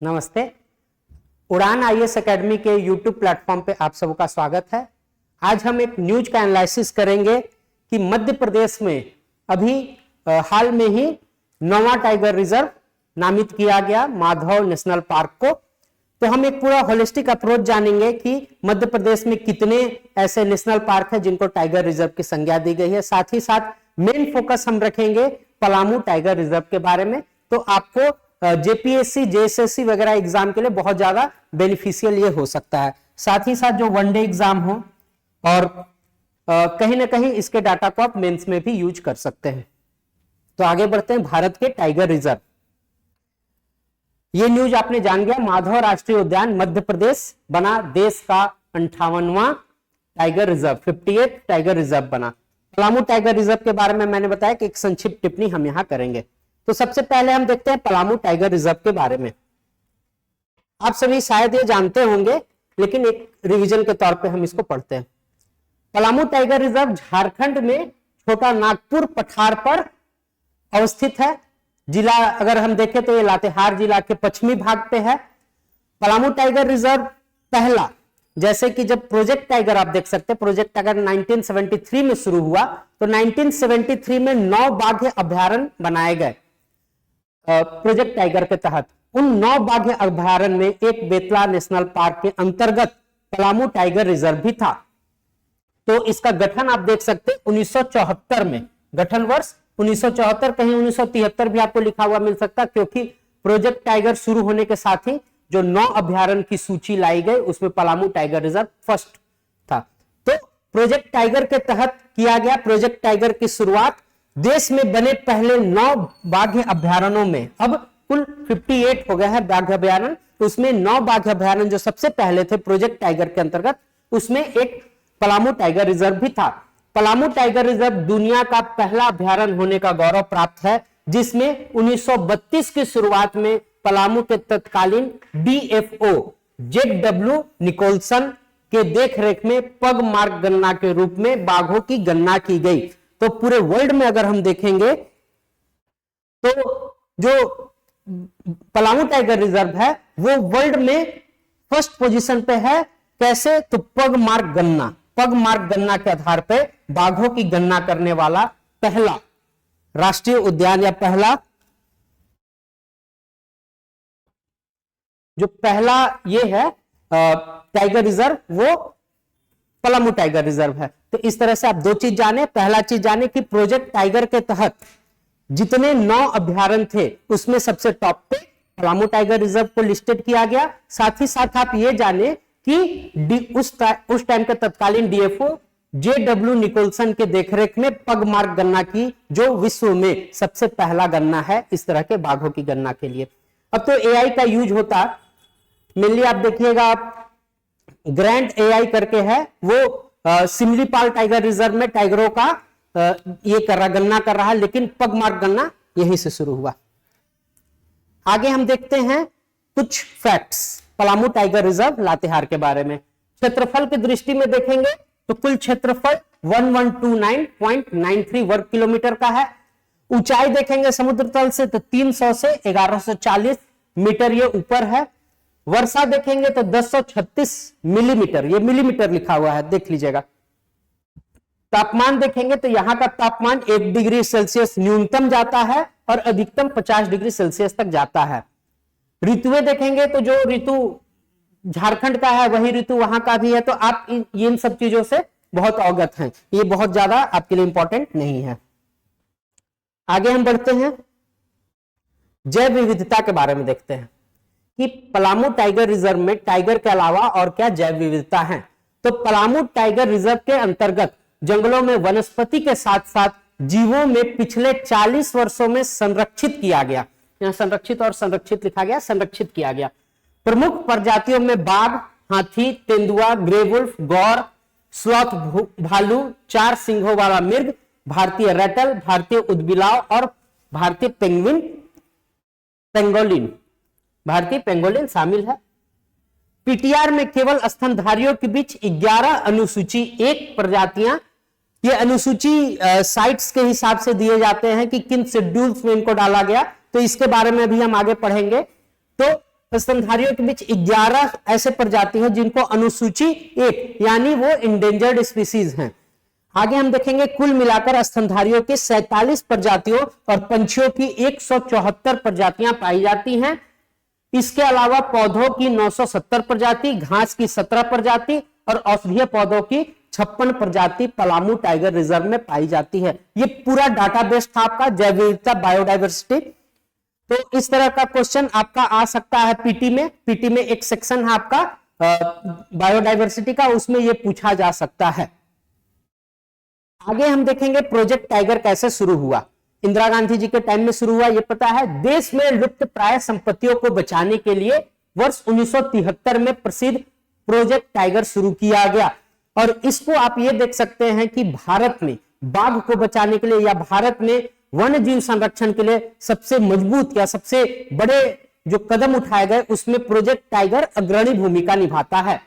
नमस्ते। उड़ान IAS academy के यूट्यूब प्लेटफॉर्म पे आप सबका स्वागत है। आज हम एक न्यूज का एनालिसिस करेंगे कि मध्य प्रदेश में अभी हाल में ही 9वां टाइगर रिजर्व नामित किया गया माधव नेशनल पार्क को। तो हम एक पूरा होलिस्टिक अप्रोच जानेंगे कि मध्य प्रदेश में कितने ऐसे नेशनल पार्क हैं जिनको टाइगर रिजर्व की संज्ञा दी गई है। साथ ही साथ मेन फोकस हम रखेंगे पलामू टाइगर रिजर्व के बारे में। तो आपको जेपीएससी जेएसएससी वगैरह एग्जाम के लिए बहुत ज्यादा बेनिफिशियल ये हो सकता है। साथ ही साथ जो वनडे एग्जाम हो और कहीं ना कहीं इसके डाटा को आप मेंस में भी यूज कर सकते हैं। तो आगे बढ़ते हैं। भारत के टाइगर रिजर्व, ये न्यूज आपने जान गया। माधव राष्ट्रीय उद्यान मध्य प्रदेश बना देश का 58वां टाइगर रिजर्व, 58 टाइगर रिजर्व बना। पलामू टाइगर रिजर्व के बारे में मैंने बताया कि एक संक्षिप्त टिप्पणी हम यहां करेंगे। तो सबसे पहले हम देखते हैं पलामू टाइगर रिजर्व के बारे में। आप सभी शायद ये जानते होंगे, लेकिन एक रिवीजन के तौर पे हम इसको पढ़ते हैं। पलामू टाइगर रिजर्व झारखंड में छोटा नागपुर पठार पर अवस्थित है। जिला अगर हम देखें तो ये लातेहार जिला के पश्चिमी भाग पे है। पलामू टाइगर रिजर्व पहला, जैसे कि जब प्रोजेक्ट टाइगर आप देख सकते हैं, प्रोजेक्ट टाइगर 1973 में शुरू हुआ, तो 1973 में 9 बाघ अभ्यारण्य बनाए गए प्रोजेक्ट टाइगर के तहत। उन 9 बाघ अभ्यारण्य में एक बेतला नेशनल पार्क के अंतर्गत पलामू टाइगर रिजर्व भी था। तो इसका गठन आप देख सकते हैं 1974 में, गठन वर्ष 1974, कहीं 1973 भी आपको लिखा हुआ मिल सकता, क्योंकि प्रोजेक्ट टाइगर शुरू होने के साथ ही जो 9 अभ्यारण्य की सूची लाई गई उसमें पलामू टाइगर रिजर्व फर्स्ट था। तो प्रोजेक्ट टाइगर के तहत किया गया। प्रोजेक्ट टाइगर की शुरुआत देश में बने पहले 9 बाघ अभ्यारण्यों में, अब कुल 58 हो गया है बाघ अभ्यारण्य, उसमें 9 बाघ अभ्यारण्य जो सबसे पहले थे प्रोजेक्ट टाइगर के अंतर्गत, उसमें एक पलामू टाइगर रिजर्व भी था। पलामू टाइगर रिजर्व दुनिया का पहला अभ्यारण्य होने का गौरव प्राप्त है, जिसमें 1932 की शुरुआत में पलामू के तत्कालीन डीएफओ जेडब्ल्यू निकोलसन के देखरेख में पग मार्क गणना के रूप में बाघों की गणना की गई। तो पूरे वर्ल्ड में अगर हम देखेंगे तो जो पलामू टाइगर रिजर्व है वो वर्ल्ड में फर्स्ट पोजीशन पे है। कैसे? तो पग मार्क गणना के आधार पे बाघों की गणना करने वाला पहला राष्ट्रीय उद्यान या पहला जो पहला ये है टाइगर रिजर्व, वो पलामू टाइगर रिजर्व है। तो इस तरह से आप दो चीज जाने। पहला चीज जाने कि प्रोजेक्ट टाइगर के तहत जितने 9 अभ्यारण्य थे उसमें सबसे टॉप पे पलामू टाइगर रिजर्व को लिस्टेड किया गया। साथ ही साथ आप ये जाने कि उस टाइम के तत्कालीन डीएफओ जेडब्ल्यू निकोलसन के देखरेख में पग मार्क गणना की, जो विश्व में सबसे पहला गणना है इस तरह के बाघों की गणना के लिए। अब तो एआई का यूज होता, मेनली आप देखिएगा, ग्रैंड एआई करके है, वो सिमलीपाल टाइगर रिजर्व में टाइगरों का ये कर रहा, गणना कर रहा है, लेकिन पग मार्क गणना यहीं से शुरू हुआ। आगे हम देखते हैं कुछ facts Palamu tiger reserve Latehar के बारे में। क्षेत्रफल की दृष्टि में देखेंगे तो कुल क्षेत्रफल 1129.93 वर्ग किलोमीटर का है। ऊंचाई देखेंगे समुद्र तल से तो 300 से 1140 मीटर ये ऊपर है। वर्षा देखेंगे तो 1036 मिलीमीटर, ये मिलीमीटर लिखा हुआ है, देख लीजिएगा। तापमान देखेंगे तो यहां का तापमान 1 डिग्री सेल्सियस न्यूनतम जाता है और अधिकतम 50 डिग्री सेल्सियस तक जाता है। ऋतुएं देखेंगे तो जो ऋतु झारखंड का है वही ऋतु वहां का भी है। तो आप इन सब चीजों से बहुत अवगत हैं, ये बहुत ज्यादा आपके लिए इंपॉर्टेंट नहीं है। आगे हम बढ़ते हैं, जैव विविधता के बारे में देखते हैं कि पलामू टाइगर रिजर्व में टाइगर के अलावा और क्या जैव विविधता है। तो पलामू टाइगर रिजर्व के अंतर्गत जंगलों में वनस्पति के साथ साथ जीवों में पिछले 40 वर्षों में संरक्षित किया गया, यहां संरक्षित और संरक्षित लिखा गया, संरक्षित किया गया। प्रमुख प्रजातियों में बाघ, हाथी, तेंदुआ, ग्रेवुल्फ, गौर, स्लॉथ भालू, 4 सिंघों वाला मिर्ग, भारतीय रैटल, भारतीय उदबिलाव और भारतीय पेंगोलिन शामिल है। पीटीआर में केवल स्तनधारियों के बीच 11 अनुसूची 1 प्रजातियां, ये अनुसूची साइट्स के हिसाब से दिए जाते हैं कि किन शेड्यूल्स में इनको डाला गया, तो इसके बारे में भी हम आगे पढ़ेंगे। तो स्तनधारियों के बीच 11 ऐसे प्रजाति हैं जिनको अनुसूची 1 यानी वो इंडेंजर्ड स्पीसीज हैं। आगे हम देखेंगे कुल मिलाकर स्तनधारियों के 47 प्रजातियों और पंछियों की 174 प्रजातियां पाई जाती हैं। इसके अलावा पौधों की 970 प्रजाति, घास की 17 प्रजाति और औषधीय पौधों की 56 प्रजाति पलामू टाइगर रिजर्व में पाई जाती है। ये पूरा डाटाबेस था आपका जैव विविधता बायोडाइवर्सिटी। तो इस तरह का क्वेश्चन आपका आ सकता है पीटी में। पीटी में एक सेक्शन है आपका बायोडाइवर्सिटी का, उसमें ये पूछा जा सकता है। आगे हम देखेंगे प्रोजेक्ट टाइगर कैसे शुरू हुआ। इंदिरा गांधी जी के टाइम में शुरू हुआ, ये पता है। देश में लुप्त प्राय संपत्तियों को बचाने के लिए वर्ष 1973 में प्रसिद्ध प्रोजेक्ट टाइगर शुरू किया गया। और इसको आप ये देख सकते हैं कि भारत में बाघ को बचाने के लिए या भारत में वन्य जीव संरक्षण के लिए सबसे मजबूत या सबसे बड़े जो कदम उठाए गए उसमें प्रोजेक्ट टाइगर अग्रणी भूमिका निभाता है।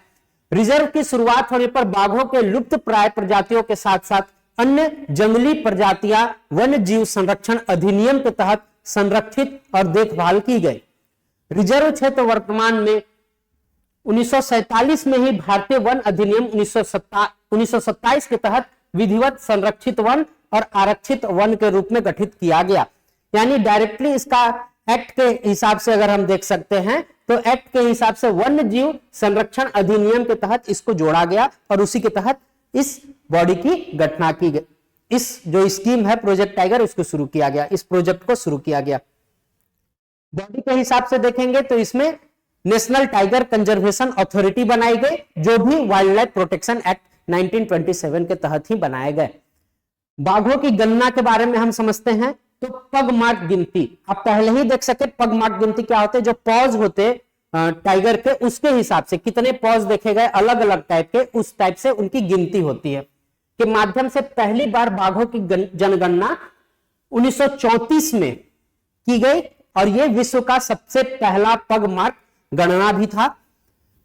रिजर्व की शुरुआत होने पर बाघों के लुप्त प्राय प्रजातियों के साथ साथ अन्य जंगली प्रजातियां वन्य जीव संरक्षण अधिनियम के तहत संरक्षित और देखभाल की गई। रिजर्व क्षेत्र वर्तमान में 1947 में ही भारतीय वन अधिनियम 1927 के तहत विधिवत संरक्षित वन और आरक्षित वन के रूप में गठित किया गया। यानी डायरेक्टली इसका एक्ट के हिसाब से अगर हम देख सकते हैं तो एक्ट के हिसाब से वन्य जीव संरक्षण अधिनियम के तहत इसको जोड़ा गया और उसी के तहत इस बॉडी की गठना की गई। इस जो स्कीम है प्रोजेक्ट टाइगर उसको शुरू किया गया, इस प्रोजेक्ट को शुरू किया गया। बॉडी के हिसाब से देखेंगे तो इसमें नेशनल टाइगर कंजर्वेशन अथॉरिटी बनाई गई, जो भी वाइल्ड लाइफ प्रोटेक्शन एक्ट 1927 के तहत ही बनाए गए। बाघों की गणना के बारे में हम समझते हैं तो पग मार्क गिनती आप पहले ही देख सके। पग मार्क गिनती क्या होते हैं, जो पॉज होते टाइगर के उसके हिसाब से कितने पॉज देखे गए अलग अलग टाइप के, उस टाइप से उनकी गिनती होती है के माध्यम से पहली बार बाघों की जनगणना 1934 में की गई और यह विश्व का सबसे पहला पग मार्क गणना भी था।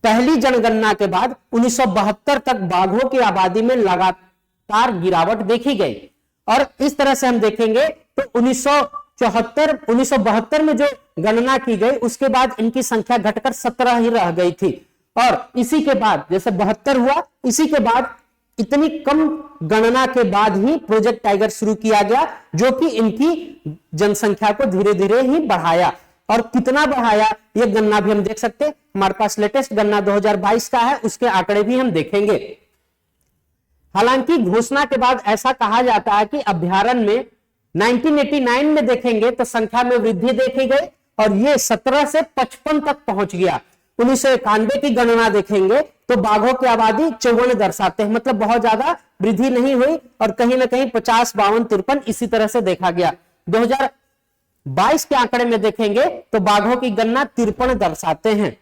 पहली जनगणना के बाद 1972 तक बाघों की आबादी में लगातार गिरावट देखी गई और इस तरह से हम देखेंगे तो 1972 में जो गणना की गई उसके बाद इनकी संख्या घटकर 17 ही रह गई थी और इसी के बाद जैसे 72 हुआ इसी के बाद इतनी कम गणना के बाद ही प्रोजेक्ट टाइगर शुरू किया गया, जो कि इनकी जनसंख्या को धीरे धीरे ही बढ़ाया। और कितना बढ़ाया ये गणना भी हम देख सकते हैं। हमारे पास लेटेस्ट गणना 2022 का है, उसके आंकड़े भी हम देखेंगे। हालांकि घोषणा के बाद ऐसा कहा जाता है कि अभ्यारण्य में 1989 में देखेंगे तो संख्या में वृद्धि देखी गई और ये 17 से 55 तक पहुंच गया। 1991 की गणना देखेंगे तो बाघों की आबादी 54 दर्शाते हैं, मतलब बहुत ज्यादा वृद्धि नहीं हुई और कहीं ना कहीं 50, 52, 53 इसी तरह से देखा गया। 2022 के आंकड़े में देखेंगे तो बाघों की गणना 53 दर्शाते हैं।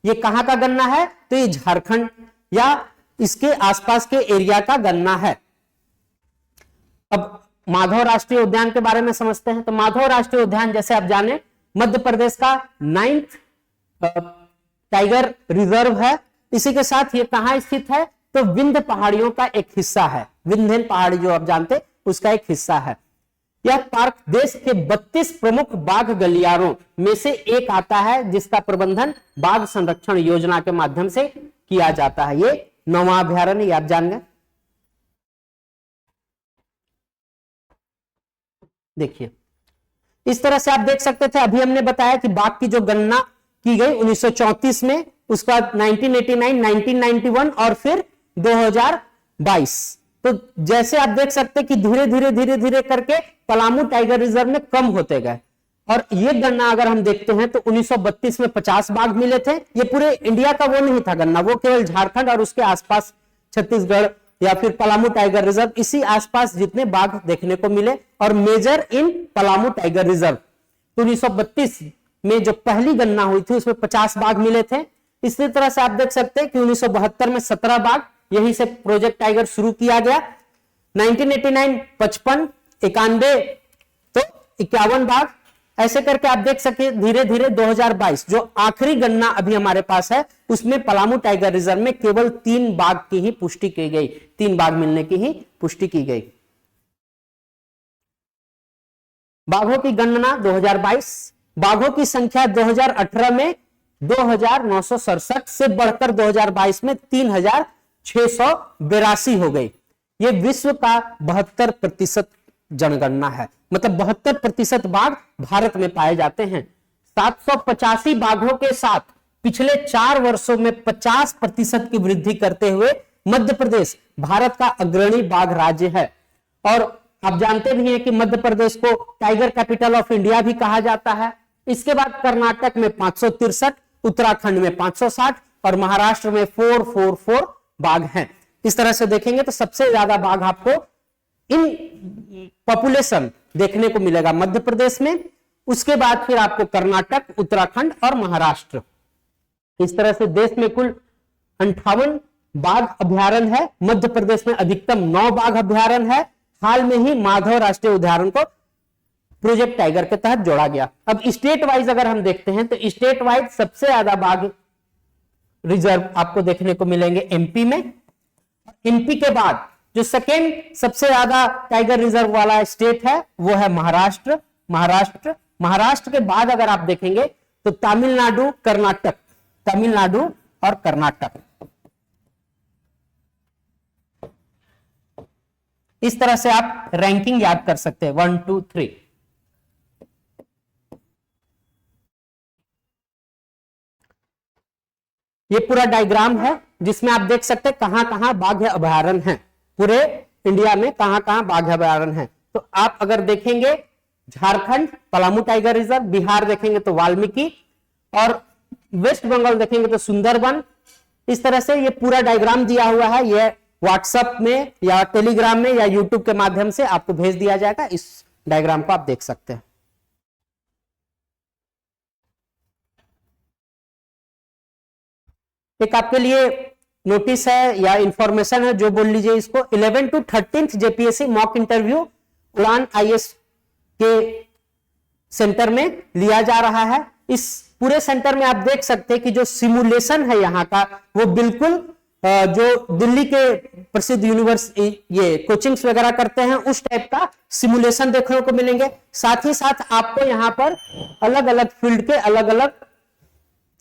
ये कहां का गणना है तो ये झारखंड या इसके आसपास के एरिया का गणना है। अब माधव राष्ट्रीय उद्यान के बारे में समझते हैं। तो माधव राष्ट्रीय उद्यान जैसे आप जाने मध्य प्रदेश का 9th टाइगर रिजर्व है। इसी के साथ ये कहां स्थित है तो विंध्य पहाड़ियों का एक हिस्सा है। विंध्यन पहाड़ी जो आप जानते उसका एक हिस्सा है। यह पार्क देश के 32 प्रमुख बाघ गलियारों में से एक आता है, जिसका प्रबंधन बाघ संरक्षण योजना के माध्यम से किया जाता है। ये 9वां अभ्यारण्य आप जान गए। देखिए इस तरह से आप देख सकते थे। अभी हमने बताया कि बाघ की जो गणना की गई 1934 में, उसके बाद 1989, 1991 और फिर 2022। तो जैसे आप देख सकते कि धीरे धीरे करके पलामू टाइगर रिजर्व में कम होते गए। और ये गणना अगर हम देखते हैं तो 1932 में 50 बाघ मिले थे। ये पूरे इंडिया का वो नहीं था गणना, वो केवल झारखंड और उसके आसपास छत्तीसगढ़ या फिर पलामू टाइगर रिजर्व, इसी आसपास जितने बाघ देखने को मिले और measure in Palamu tiger reserve. तो 1932 में जो पहली गणना हुई थी उसमें 50 बाघ मिले थे। इसी तरह से आप देख सकते हैं कि 1972 में 17 बाघ, यहीं से प्रोजेक्ट टाइगर शुरू किया गया। 1989 55, 91 तो 51 बाघ, ऐसे करके आप देख सके धीरे धीरे 2022 जो आखिरी गणना अभी हमारे पास है उसमें पलामू टाइगर रिजर्व में केवल 3 बाघ की ही पुष्टि की गई, 3 बाघ मिलने की ही पुष्टि की गई। बाघों की गणना 2022 बाघों की संख्या 2018 में 2,967 से बढ़कर 2022 में 3,682 हो गई। ये विश्व का 72% जनगणना है, मतलब 72% बाघ भारत में पाए जाते हैं। 785 बाघों के साथ पिछले 4 वर्षों में 50% की वृद्धि करते हुए मध्य प्रदेश भारत का अग्रणी बाघ राज्य है। और आप जानते भी हैं कि मध्य प्रदेश को टाइगर कैपिटल ऑफ इंडिया भी कहा जाता है। इसके बाद कर्नाटक में 563, उत्तराखंड में 560 और महाराष्ट्र में 444 बाघ हैं। इस तरह से देखेंगे तो सबसे ज्यादा बाघ आपको इन पॉपुलेशन देखने को मिलेगा मध्य प्रदेश में। उसके बाद फिर आपको कर्नाटक, उत्तराखंड और महाराष्ट्र। इस तरह से देश में कुल 58 बाघ अभ्यारण्य है। मध्य प्रदेश में अधिकतम 9 बाघ अभ्यारण्य है। हाल में ही माधव राष्ट्रीय उद्यान को प्रोजेक्ट टाइगर के तहत जोड़ा गया। अब स्टेट वाइज अगर हम देखते हैं तो स्टेट वाइज सबसे ज्यादा बाघ रिजर्व आपको देखने को मिलेंगे एमपी में। एमपी के बाद जो सेकेंड सबसे ज्यादा टाइगर रिजर्व वाला स्टेट है वो है महाराष्ट्र। महाराष्ट्र के बाद अगर आप देखेंगे तो तमिलनाडु, कर्नाटक, तमिलनाडु और कर्नाटक। इस तरह से आप रैंकिंग याद कर सकते हैं 1 2 3। ये पूरा डायग्राम है जिसमें आप देख सकते हैं कहां कहां बाघ अभयारण्य हैं। पूरे इंडिया में कहां कहां बाघ अभयारण्य हैं। तो आप अगर देखेंगे झारखंड पलामू टाइगर रिजर्व, बिहार देखेंगे तो वाल्मीकि और वेस्ट बंगाल देखेंगे तो सुंदरबन। इस तरह से ये पूरा डायग्राम दिया हुआ है। ये व्हाट्सएप में या टेलीग्राम में या यूट्यूब के माध्यम से आपको भेज दिया जाएगा। इस डायग्राम को आप देख सकते हैं। एक आपके लिए नोटिस है या इंफॉर्मेशन है जो बोल लीजिए इसको। 11 to 13 जेपीएससी मॉक इंटरव्यू उड़ान आईएएस के सेंटर में लिया जा रहा है। इस पूरे सेंटर में आप देख सकते हैं कि जो सिमुलेशन है यहाँ का वो बिल्कुल जो दिल्ली के प्रसिद्ध यूनिवर्सिटी ये कोचिंग्स वगैरह करते हैं उस टाइप का सिमुलेशन देखने को मिलेंगे। साथ ही साथ आपको यहाँ पर अलग अलग फील्ड के अलग अलग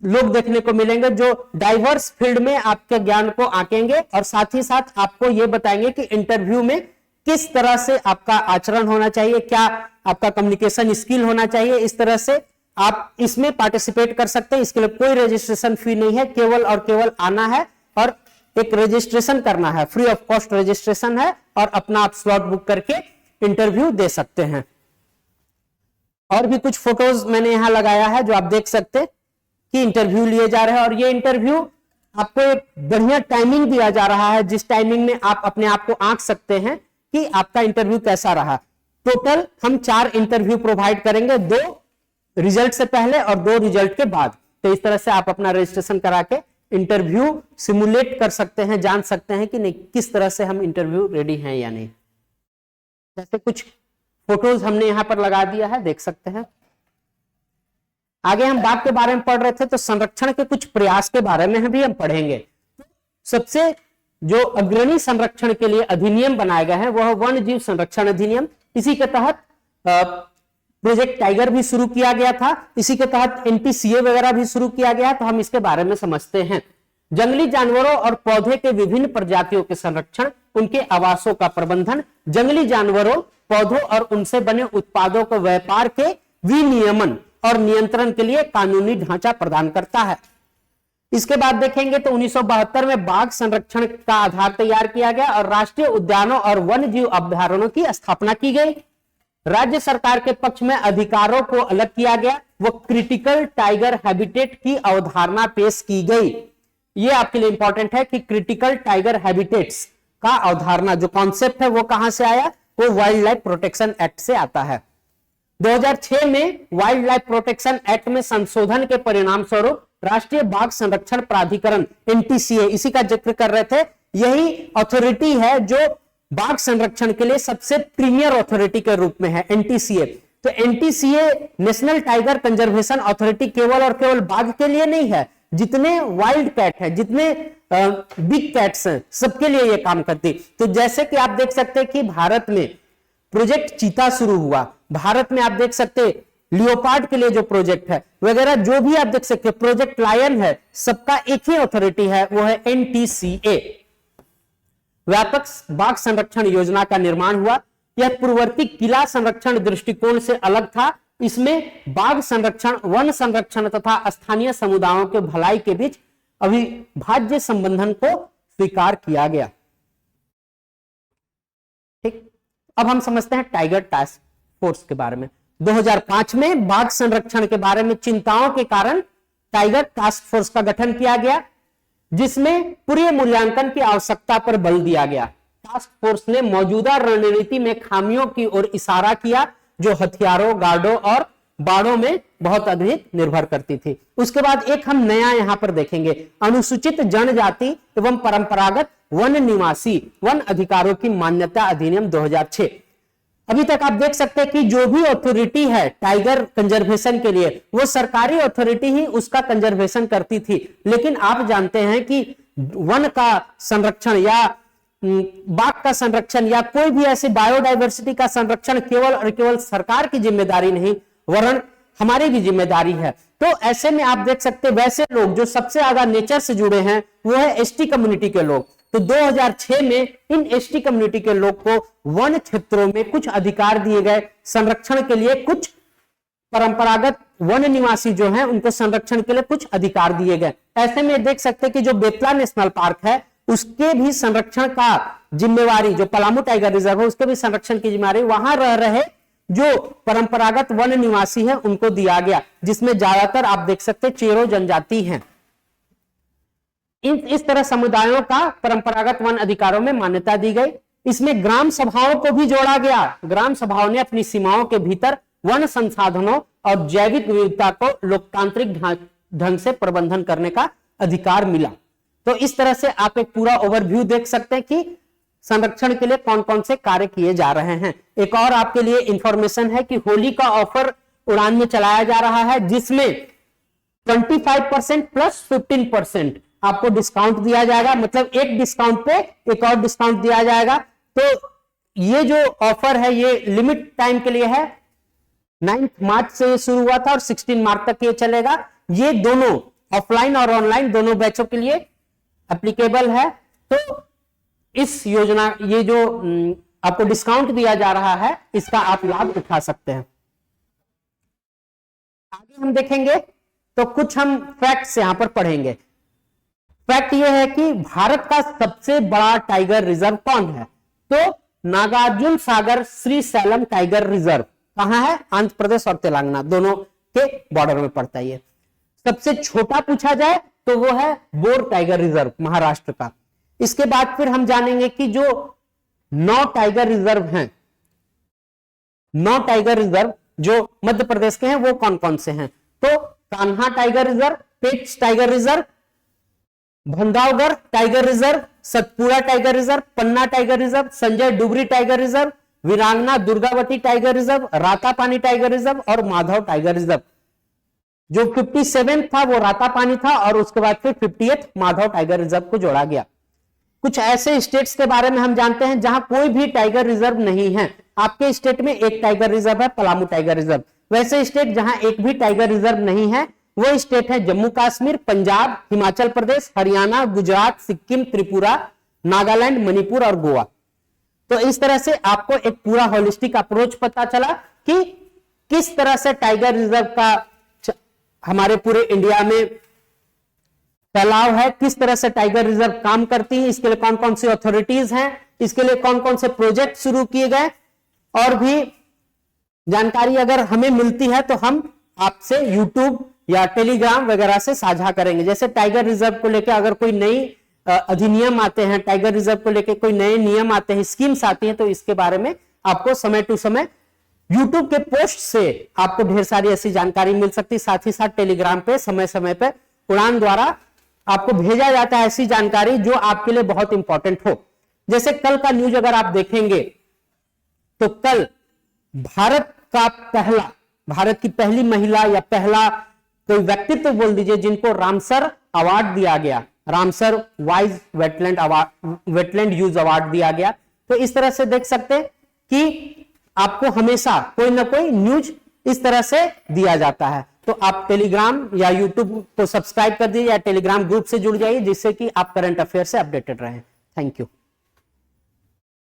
लोग देखने को मिलेंगे जो डाइवर्स फील्ड में आपके ज्ञान को आंकेंगे और साथ ही साथ आपको यह बताएंगे कि इंटरव्यू में किस तरह से आपका आचरण होना चाहिए, क्या आपका कम्युनिकेशन स्किल होना चाहिए। इस तरह से आप इसमें पार्टिसिपेट कर सकते हैं। इसके लिए कोई रजिस्ट्रेशन फी नहीं है, केवल और केवल आना है और एक रजिस्ट्रेशन करना है। फ्री ऑफ कॉस्ट रजिस्ट्रेशन है और अपना आप स्लॉट बुक करके इंटरव्यू दे सकते हैं। और भी कुछ फोटोज मैंने यहां लगाया है जो आप देख सकते हैं कि इंटरव्यू लिए जा रहे हैं और ये इंटरव्यू आपको एक बढ़िया टाइमिंग दिया जा रहा है जिस टाइमिंग में आप अपने आप को आंक सकते हैं कि आपका इंटरव्यू कैसा रहा। टोटल हम 4 इंटरव्यू प्रोवाइड करेंगे, 2 रिजल्ट से पहले और 2 रिजल्ट के बाद। तो इस तरह से आप अपना रजिस्ट्रेशन करा के इंटरव्यू सिमुलेट कर सकते हैं, जान सकते हैं कि नहीं किस तरह से हम इंटरव्यू रेडी हैं या नहीं। जैसे कुछ फोटोज हमने यहां पर लगा दिया है, देख सकते हैं। आगे हम बाघ के बारे में पढ़ रहे थे तो संरक्षण के कुछ प्रयास के बारे में भी हम पढ़ेंगे। सबसे जो अग्रणी संरक्षण के लिए अधिनियम बनाया गया है वह वन्य जीव संरक्षण अधिनियम। इसी के तहत प्रोजेक्ट टाइगर भी शुरू किया गया था। इसी के तहत एनटीसीए वगैरह भी शुरू किया गया। तो हम इसके बारे में समझते हैं। जंगली जानवरों और पौधे के विभिन्न प्रजातियों के संरक्षण, उनके आवासों का प्रबंधन, जंगली जानवरों, पौधों और उनसे बने उत्पादों को व्यापार के विनियमन और नियंत्रण के लिए कानूनी ढांचा प्रदान करता है। इसके बाद देखेंगे तो 1972 में बाघ संरक्षण का आधार तैयार किया गया और राष्ट्रीय उद्यानों और वन्य जीव अभ्यारण्यों की स्थापना की गई। राज्य सरकार के पक्ष में अधिकारों को अलग किया गया। वो क्रिटिकल टाइगर हैबिटेट की अवधारणा पेश की गई। ये आपके लिए इंपॉर्टेंट है कि क्रिटिकल टाइगर हैबिटेट्स का अवधारणा जो कॉन्सेप्ट है वो कहां से आया, वो वाइल्ड लाइफ प्रोटेक्शन एक्ट से आता है। 2006 में वाइल्ड लाइफ प्रोटेक्शन एक्ट में संशोधन के परिणाम स्वरूप राष्ट्रीय बाघ संरक्षण प्राधिकरण एनटीसीए, इसी का जिक्र कर रहे थे, यही अथॉरिटी है जो बाघ संरक्षण के लिए सबसे प्रीमियर अथॉरिटी के रूप में है एनटीसीए। तो NTCA national tiger conservation authority केवल और केवल बाघ के लिए नहीं है, जितने वाइल्ड कैट है, जितने बिग कैट्स हैं, सबके लिए यह काम करती। तो जैसे कि आप देख सकते हैं कि भारत में प्रोजेक्ट चीता शुरू हुआ। भारत में आप देख सकते लियोपार्ड के लिए जो प्रोजेक्ट है वगैरह, जो भी आप देख सकते हैं, प्रोजेक्ट लायन है, सबका एक ही अथॉरिटी है, वो है एनटीसीए। व्यापक बाघ संरक्षण योजना का निर्माण हुआ। यह पूर्ववर्ती किला संरक्षण दृष्टिकोण से अलग था। इसमें बाघ संरक्षण, वन संरक्षण तथा स्थानीय समुदायों के भलाई के बीच अविभाज्य संबंधन को स्वीकार किया गया। ठीक, अब हम समझते हैं टाइगर टास्क फोर्स के बारे में। 2005 में बाघ संरक्षण के बारे में चिंताओं के कारण टाइगर टास्क फोर्स का गठन किया गया, जिसमें पूरे मूल्यांकन की आवश्यकता पर बल दिया गया। टास्क फोर्स ने मौजूदा रणनीति में खामियों की ओर इशारा किया, जो हथियारों, गार्डों और बाड़ों में बहुत अधिक निर्भर करती थी। उसके बाद एक हम नया यहां पर देखेंगे, अनुसूचित जनजाति एवं परंपरागत वन निवासी वन अधिकारों की मान्यता अधिनियम 2006। अभी तक आप देख सकते हैं कि जो भी अथॉरिटी है टाइगर कंजर्वेशन के लिए, वो सरकारी अथॉरिटी ही उसका कंजर्वेशन करती थी। लेकिन आप जानते हैं कि वन का संरक्षण या बाघ का संरक्षण या कोई भी ऐसी बायोडायवर्सिटी का संरक्षण केवल और केवल सरकार की जिम्मेदारी नहीं, वरन हमारी भी जिम्मेदारी है। तो ऐसे में आप देख सकते हैं, वैसे लोग जो सबसे ज्यादा नेचर से जुड़े हैं वो है एसटी कम्युनिटी के लोग। तो 2006 में इन एसटी कम्युनिटी के लोग को वन क्षेत्रों में कुछ अधिकार दिए गए संरक्षण के लिए। कुछ परंपरागत वन निवासी जो हैं उनको संरक्षण के लिए कुछ अधिकार दिए गए। ऐसे में देख सकते हैं कि जो बेतला नेशनल पार्क है उसके भी संरक्षण का जिम्मेवारी, जो पलामू टाइगर रिजर्व है उसके भी संरक्षण की जिम्मेवारी वहां रह रहे जो परंपरागत वन निवासी हैं उनको दिया गया, जिसमें ज्यादातर आप देख सकते हैं चेरो जनजाति हैं। इस तरह समुदायों का परंपरागत वन अधिकारों में मान्यता दी गई। इसमें ग्राम सभाओं को भी जोड़ा गया। ग्राम सभाओं ने अपनी सीमाओं के भीतर वन संसाधनों और जैविक विविधता को लोकतांत्रिक ढंग से प्रबंधन करने का अधिकार मिला। तो इस तरह से आप एक पूरा ओवरव्यू देख सकते हैं कि संरक्षण के लिए कौन कौन से कार्य किए जा रहे हैं। एक और आपके लिए इंफॉर्मेशन है कि होली का ऑफर उड़ान में चलाया जा रहा है, जिसमें 25% प्लस 15% आपको डिस्काउंट दिया जाएगा। मतलब एक डिस्काउंट पे एक और डिस्काउंट दिया जाएगा। तो ये जो ऑफर है ये लिमिट टाइम के लिए है। 9 मार्च से शुरू हुआ था और 16 मार्च तक ये चलेगा। ये दोनों ऑफलाइन और ऑनलाइन दोनों बैचों के लिए एप्लीकेबल है। तो इस योजना, ये जो आपको डिस्काउंट दिया जा रहा है, इसका आप लाभ उठा सकते हैं। आगे हम देखेंगे तो कुछ हम फैक्ट्स यहां पर पढ़ेंगे। फैक्ट यह है कि भारत का सबसे बड़ा टाइगर रिजर्व कौन है? तो Nagarjuna Sagar Shri slam tiger reserve कहां है? आंध्र प्रदेश और तेलंगाना दोनों के बॉर्डर में पड़ता है। ये सबसे छोटा पूछा जाए तो वो है बोर टाइगर रिजर्व महाराष्ट्र का। इसके बाद फिर हम जानेंगे कि जो 9 टाइगर रिजर्व हैं, 9 टाइगर रिजर्व जो मध्य प्रदेश के हैं वो कौन कौन से हैं? तो Kanha tiger reserve, Pench tiger reserve, भंगावगढ़ tiger reserve, Satpura tiger reserve, Panna tiger reserve, Sanjay Dubri tiger reserve, Veerangana Durgavati tiger reserve, Ratapani tiger reserve और माधव टाइगर रिजर्व। जो 57 था वो रातापानी था और उसके बाद फिर 58 माधव टाइगर रिजर्व को जोड़ा गया। कुछ ऐसे स्टेट्स के बारे में हम जानते हैं जहां कोई भी टाइगर रिजर्व नहीं है। आपके स्टेट में एक टाइगर रिजर्व है, पलामू टाइगर रिजर्व। वैसे स्टेट जहां एक भी टाइगर रिजर्व नहीं है वो स्टेट है जम्मू कश्मीर, पंजाब, हिमाचल प्रदेश, हरियाणा, गुजरात, सिक्किम, त्रिपुरा, नागालैंड, मणिपुर और गोवा। तो इस तरह से आपको एक पूरा होलिस्टिक अप्रोच पता चला कि किस तरह से टाइगर रिजर्व का हमारे पूरे इंडिया में फैलाव है, किस तरह से टाइगर रिजर्व काम करती है, इसके लिए कौन कौन सी अथॉरिटीज हैं, इसके लिए कौन कौन से प्रोजेक्ट शुरू किए गए, और भी जानकारी अगर हमें मिलती है तो हम आपसे यूट्यूब या टेलीग्राम वगैरह से साझा करेंगे। जैसे टाइगर रिजर्व को लेकर अगर कोई नई अधिनियम आते हैं, टाइगर रिजर्व को लेकर कोई नए नियम आते हैं, स्कीम्स आती हैं, तो इसके बारे में आपको समय टू समय यूट्यूब के पोस्ट से आपको ढेर सारी ऐसी जानकारी मिल सकती है। साथ ही साथ टेलीग्राम पे समय समय पे उड़ान द्वारा आपको भेजा जाता है ऐसी जानकारी जो आपके लिए बहुत इंपॉर्टेंट हो। जैसे कल का न्यूज अगर आप देखेंगे तो कल भारत की पहली महिला या पहला कोई व्यक्तित्व बोल दीजिए जिनको रामसर अवार्ड दिया गया, Ramsar wise wetland use award दिया गया। तो इस तरह से देख सकते हैं कि आपको हमेशा कोई ना कोई न्यूज इस तरह से दिया जाता है। तो आप टेलीग्राम या यूट्यूब को सब्सक्राइब कर दीजिए या टेलीग्राम ग्रुप से जुड़ जाइए, जिससे कि आप करंट अफेयर से अपडेटेड रहें। Thank you.